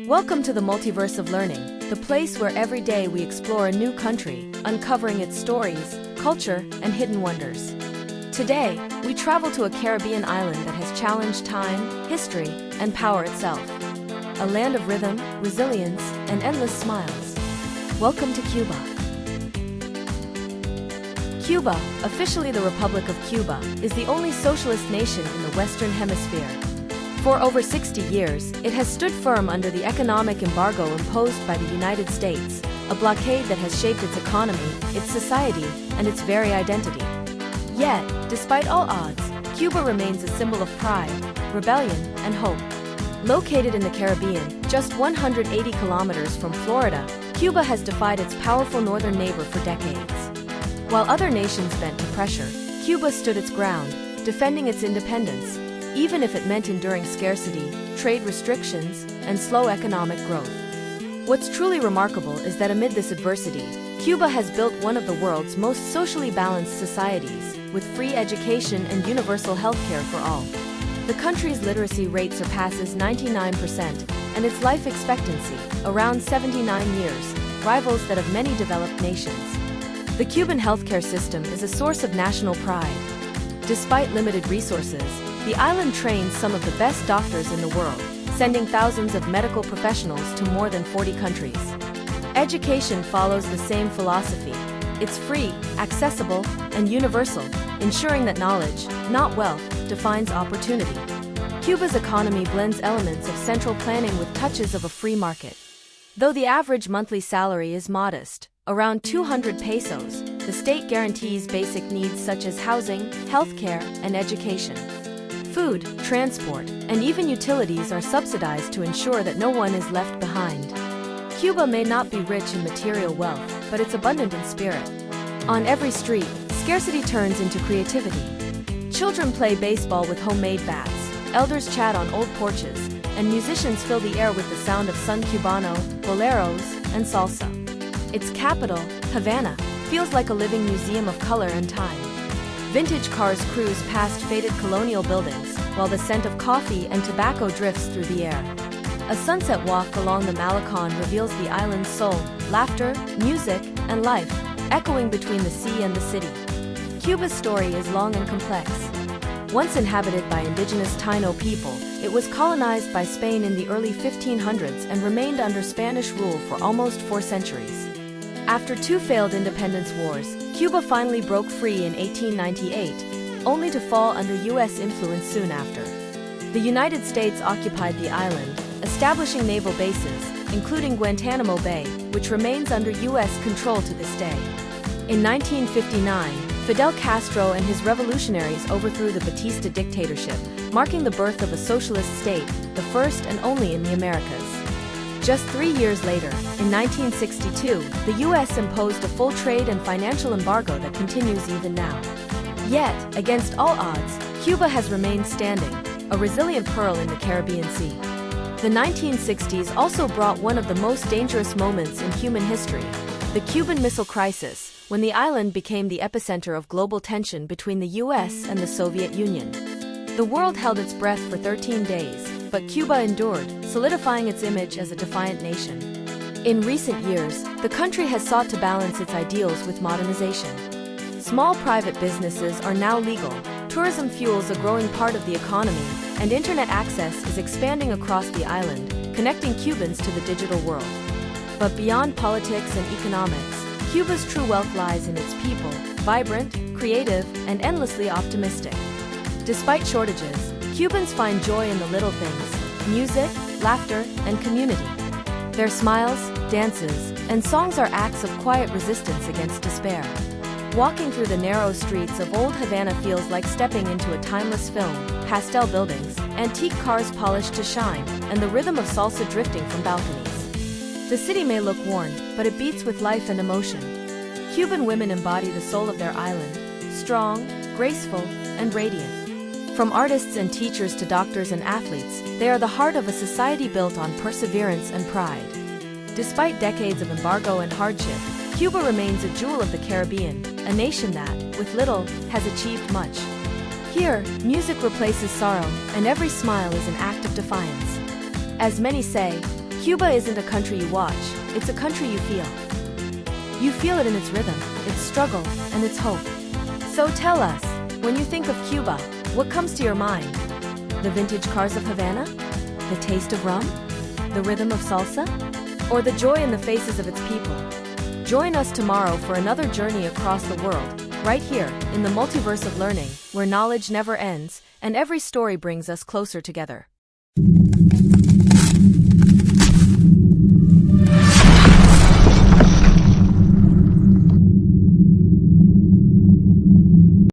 Welcome to the multiverse of learning, the place where every day we explore a new country, uncovering its stories, culture, and hidden wonders. Today, we travel to a Caribbean island that has challenged time, history, and power itself. A land of rhythm, resilience, and endless smiles. Welcome to Cuba. Cuba, officially the Republic of Cuba, is the only socialist nation in the Western Hemisphere. For over 60 years, it has stood firm under the economic embargo imposed by the United States, a blockade that has shaped its economy, its society, and its very identity. Yet, despite all odds, Cuba remains a symbol of pride, rebellion, and hope. Located in the Caribbean, just 180 kilometers from Florida, Cuba has defied its powerful northern neighbor for decades. While other nations bent to pressure, Cuba stood its ground, defending its independence, even if it meant enduring scarcity, trade restrictions, and slow economic growth. What's truly remarkable is that amid this adversity, Cuba has built one of the world's most socially balanced societies, with free education and universal healthcare for all. The country's literacy rate surpasses 99%, and its life expectancy, around 79 years, rivals that of many developed nations. The Cuban healthcare system is a source of national pride. Despite limited resources, the island trains some of the best doctors in the world, sending thousands of medical professionals to more than 40 countries. Education follows the same philosophy. It's free, accessible, and universal, ensuring that knowledge, not wealth, defines opportunity. Cuba's economy blends elements of central planning with touches of a free market. Though the average monthly salary is modest, around 200 pesos, the state guarantees basic needs such as housing, healthcare, and education. Food, transport, and even utilities are subsidized to ensure that no one is left behind. Cuba may not be rich in material wealth, but it's abundant in spirit. On every street, scarcity turns into creativity. Children play baseball with homemade bats, elders chat on old porches, and musicians fill the air with the sound of son cubano, boleros, and salsa. Its capital, Havana, feels like a living museum of color and time. Vintage cars cruise past faded colonial buildings, while the scent of coffee and tobacco drifts through the air. A sunset walk along the Malecon reveals the island's soul, laughter, music, and life, echoing between the sea and the city. Cuba's story is long and complex. Once inhabited by indigenous Taino people, it was colonized by Spain in the early 1500s and remained under Spanish rule for almost 4 centuries. After 2 failed independence wars, Cuba finally broke free in 1898, only to fall under U.S. influence soon after. The United States occupied the island, establishing naval bases, including Guantanamo Bay, which remains under U.S. control to this day. In 1959, Fidel Castro and his revolutionaries overthrew the Batista dictatorship, marking the birth of a socialist state, the first and only in the Americas. Just 3 years later, in 1962, the U.S. imposed a full trade and financial embargo that continues even now. Yet, against all odds, Cuba has remained standing, a resilient pearl in the Caribbean Sea. The 1960s also brought one of the most dangerous moments in human history, the Cuban Missile Crisis, when the island became the epicenter of global tension between the U.S. and the Soviet Union. The world held its breath for 13 days, but Cuba endured, solidifying its image as a defiant nation. In recent years, the country has sought to balance its ideals with modernization. Small private businesses are now legal, tourism fuels a growing part of the economy, and internet access is expanding across the island, connecting Cubans to the digital world. But beyond politics and economics, Cuba's true wealth lies in its people, vibrant, creative, and endlessly optimistic. Despite shortages, Cubans find joy in the little things: music, laughter, and community. Their smiles, dances, and songs are acts of quiet resistance against despair. Walking through the narrow streets of Old Havana feels like stepping into a timeless film: pastel buildings, antique cars polished to shine, and the rhythm of salsa drifting from balconies. The city may look worn, but it beats with life and emotion. Cuban women embody the soul of their island: strong, graceful, and radiant. From artists and teachers to doctors and athletes, they are the heart of a society built on perseverance and pride. Despite decades of embargo and hardship, Cuba remains a jewel of the Caribbean, a nation that, with little, has achieved much. Here, music replaces sorrow, and every smile is an act of defiance. As many say, Cuba isn't a country you watch, it's a country you feel. You feel it in its rhythm, its struggle, and its hope. So tell us, when you think of Cuba, what comes to your mind? The vintage cars of Havana? The taste of rum? The rhythm of salsa? Or the joy in the faces of its people? Join us tomorrow for another journey across the world, right here, in the multiverse of learning, where knowledge never ends, and every story brings us closer together.